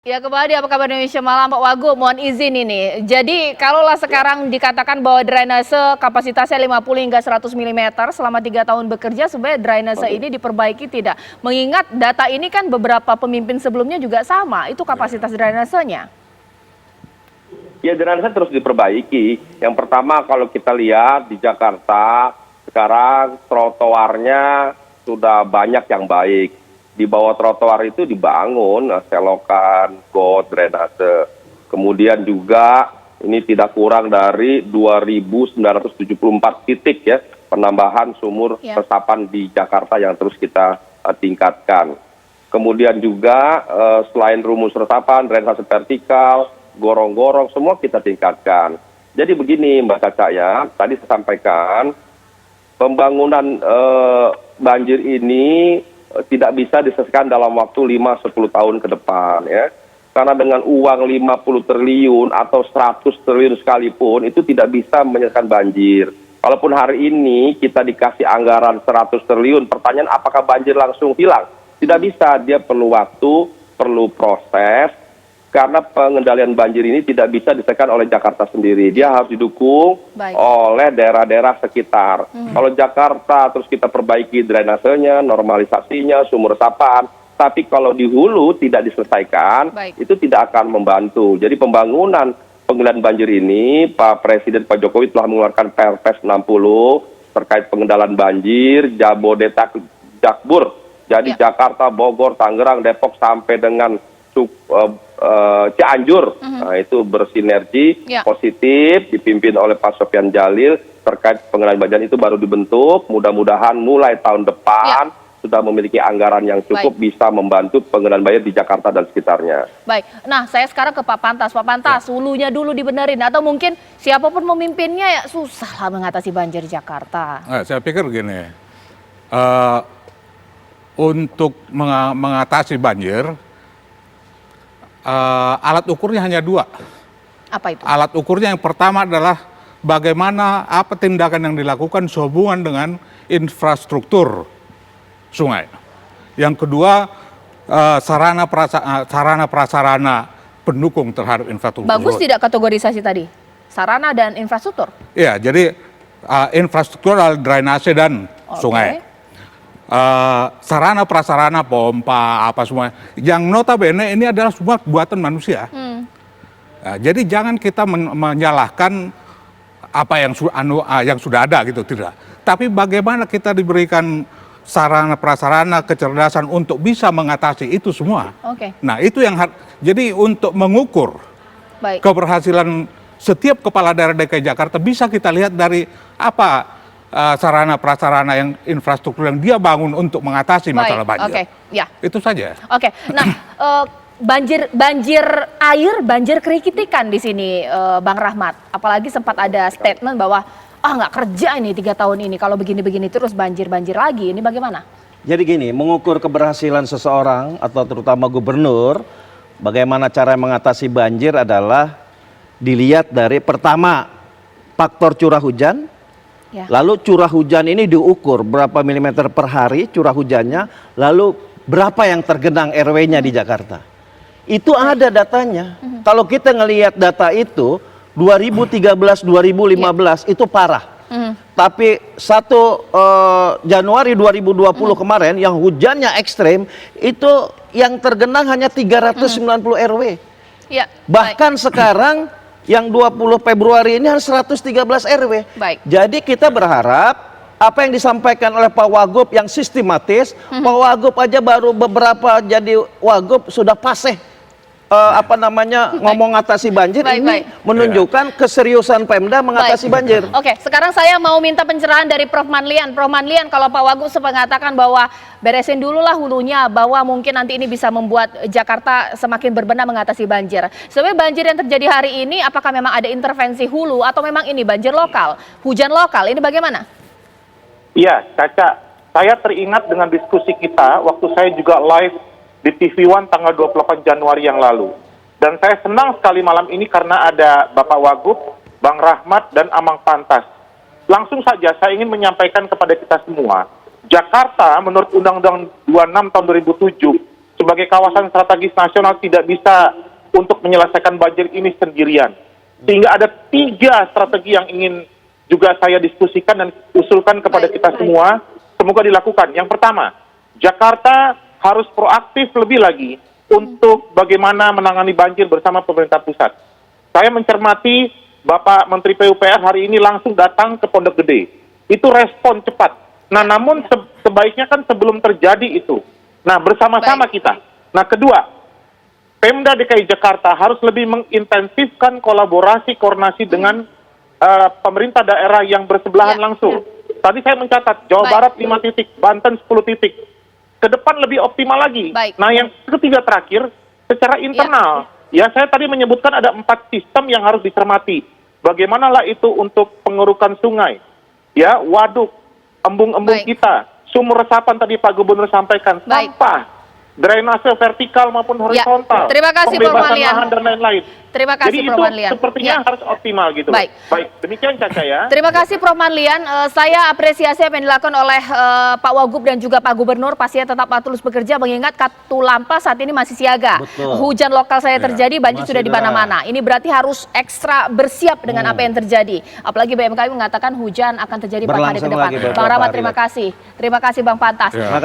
Ya kembali, apa kabar Indonesia Malam Pak Wagub, mohon izin ini. Jadi kalaulah sekarang dikatakan bahwa drainase kapasitasnya 50 hingga 100 mm selama 3 tahun bekerja, sebenarnya drainase ini diperbaiki tidak? Mengingat data ini kan beberapa pemimpin sebelumnya juga sama, itu kapasitas drainasenya. Ya, drainase terus diperbaiki. Yang pertama kalau kita lihat di Jakarta, sekarang trotoarnya sudah banyak yang baik. Di bawah trotoar itu dibangun selokan, got, drainase. Kemudian juga ini tidak kurang dari 2.974 titik ya penambahan sumur resapan di Jakarta yang terus kita tingkatkan. Kemudian juga selain rumus resapan, drainase vertikal, gorong-gorong, semua kita tingkatkan. Jadi begini Mbak Caca ya, tadi saya sampaikan pembangunan banjir ini tidak bisa diselesaikan dalam waktu 5-10 tahun ke depan ya. Karena dengan uang 50 triliun atau 100 triliun sekalipun itu tidak bisa menyelesaikan banjir. Kalaupun hari ini kita dikasih anggaran 100 triliun, pertanyaan apakah banjir langsung hilang? Tidak bisa, dia perlu waktu, perlu proses. Karena pengendalian banjir ini tidak bisa diselesaikan oleh Jakarta sendiri. Dia harus didukung oleh daerah-daerah sekitar. Kalau Jakarta terus kita perbaiki drainasenya, normalisasinya, sumur resapan. Tapi kalau di hulu tidak diselesaikan, itu tidak akan membantu. Jadi pembangunan pengendalian banjir ini, Pak Presiden Pak Jokowi telah mengeluarkan Perpres 60 terkait pengendalian banjir, Jabodetabek, Jakbur. Jadi Jakarta, Bogor, Tangerang, Depok sampai dengan Cianjur, nah, itu bersinergi positif dipimpin oleh Pak Sofyan Djalil terkait pengendalian banjir itu baru dibentuk. Mudah-mudahan mulai tahun depan sudah memiliki anggaran yang cukup bisa membantu pengendalian banjir di Jakarta dan sekitarnya. Baik, nah saya sekarang ke Pak Pantas. Pak Pantas, hulunya dulu dibenerin atau mungkin siapapun memimpinnya ya susah lah mengatasi banjir di Jakarta. Nah, saya pikir gini, untuk mengatasi banjir, alat ukurnya hanya 2. Apa itu? Alat ukurnya yang pertama adalah bagaimana apa tindakan yang dilakukan sehubungan dengan infrastruktur sungai. Yang kedua, sarana prasarana pendukung terhadap infrastruktur. Bagus tidak kategorisasi tadi? Sarana dan infrastruktur? Iya, jadi infrastruktur adalah drainase dan sungai. Sarana prasarana pompa apa semua yang notabene ini adalah semua buatan manusia. Nah, jadi jangan kita menyalahkan apa yang sudah ada gitu, tidak. Tapi bagaimana kita diberikan sarana prasarana kecerdasan untuk bisa mengatasi itu semua. Nah, itu yang jadi untuk mengukur keberhasilan setiap kepala daerah DKI Jakarta bisa kita lihat dari apa sarana prasarana yang infrastruktur yang dia bangun untuk mengatasi masalah banjir. Itu saja. Nah, banjir air, banjir kerikitikan di sini, Bang Rahmat. Apalagi sempat ada statement bahwa nggak kerja ini 3 tahun ini kalau begini-begini terus banjir lagi. Ini bagaimana? Jadi gini, mengukur keberhasilan seseorang atau terutama gubernur, bagaimana cara mengatasi banjir adalah dilihat dari pertama faktor curah hujan. Lalu curah hujan ini diukur berapa milimeter per hari curah hujannya, lalu berapa yang tergenang RW-nya di Jakarta. Itu ada datanya. Kalau kita ngelihat data itu 2013-2015 itu parah. Tapi 1 Januari 2020 kemarin yang hujannya ekstrem itu yang tergenang hanya 390 RW. Bahkan sekarang yang 20 Februari ini harus 113 RW. Jadi kita berharap apa yang disampaikan oleh Pak Wagub yang sistematis, Pak Wagub aja baru beberapa jadi Wagub sudah fasih ngomong atasi banjir. Ini menunjukkan keseriusan Pemda mengatasi banjir. Sekarang saya mau minta pencerahan dari Prof. Manlian. Prof. Manlian, kalau Pak Wagub mengatakan bahwa beresin dulu lah hulunya, bahwa mungkin nanti ini bisa membuat Jakarta semakin berbenah mengatasi banjir. Sebenarnya banjir yang terjadi hari ini, apakah memang ada intervensi hulu atau memang ini banjir lokal, hujan lokal? Ini bagaimana? Iya, Caca, saya teringat dengan diskusi kita waktu saya juga live di TV One tanggal 28 Januari yang lalu. Dan saya senang sekali malam ini karena ada Bapak Wagub, Bang Rahmat, dan Amang Pantas. Langsung saja saya ingin menyampaikan kepada kita semua, Jakarta menurut Undang-Undang 26 tahun 2007 sebagai kawasan strategis nasional tidak bisa untuk menyelesaikan banjir ini sendirian. Sehingga ada 3 strategi yang ingin juga saya diskusikan dan usulkan kepada kita semua, semoga dilakukan. Yang pertama, Jakarta harus proaktif lebih lagi untuk bagaimana menangani banjir bersama pemerintah pusat. Saya mencermati Bapak Menteri PUPR hari ini langsung datang ke Pondok Gede. Itu respon cepat. Nah, namun sebaiknya kan sebelum terjadi itu. Nah, bersama-sama kita. Nah, kedua, Pemda DKI Jakarta harus lebih mengintensifkan kolaborasi koordinasi dengan pemerintah daerah yang bersebelahan langsung. Tadi saya mencatat Jawa Barat 5 titik, Banten 10 titik. Ke depan lebih optimal lagi. Nah, yang ketiga terakhir, secara internal, ya saya tadi menyebutkan ada 4 sistem yang harus dicermati. Bagaimanalah itu untuk pengurukan sungai, ya, waduk, embung-embung kita, sumur resapan tadi Pak Gubernur sampaikan, sampah, drainase vertikal maupun horizontal, terima kasih, pembebasan lahan dan lain-lain. Terima kasih, Jadi Prof. itu Manlian. sepertinya harus optimal gitu. Baik. Demikian Caca ya. Terima kasih Prof. Manlian. Saya apresiasi apa yang dilakukan oleh Pak Wagub dan juga Pak Gubernur. Pastinya tetap terus bekerja mengingat Katulampa saat ini masih siaga. Betul. Hujan lokal saya terjadi, banjir masih sudah di mana-mana. Ini berarti harus ekstra bersiap dengan apa yang terjadi. Apalagi BMKG mengatakan hujan akan terjadi 4 hari ke Berlangsung depan. lagi beberapa Bang Rahmat, hari terima lagi. kasih. Terima kasih Bang Pantas. Ya.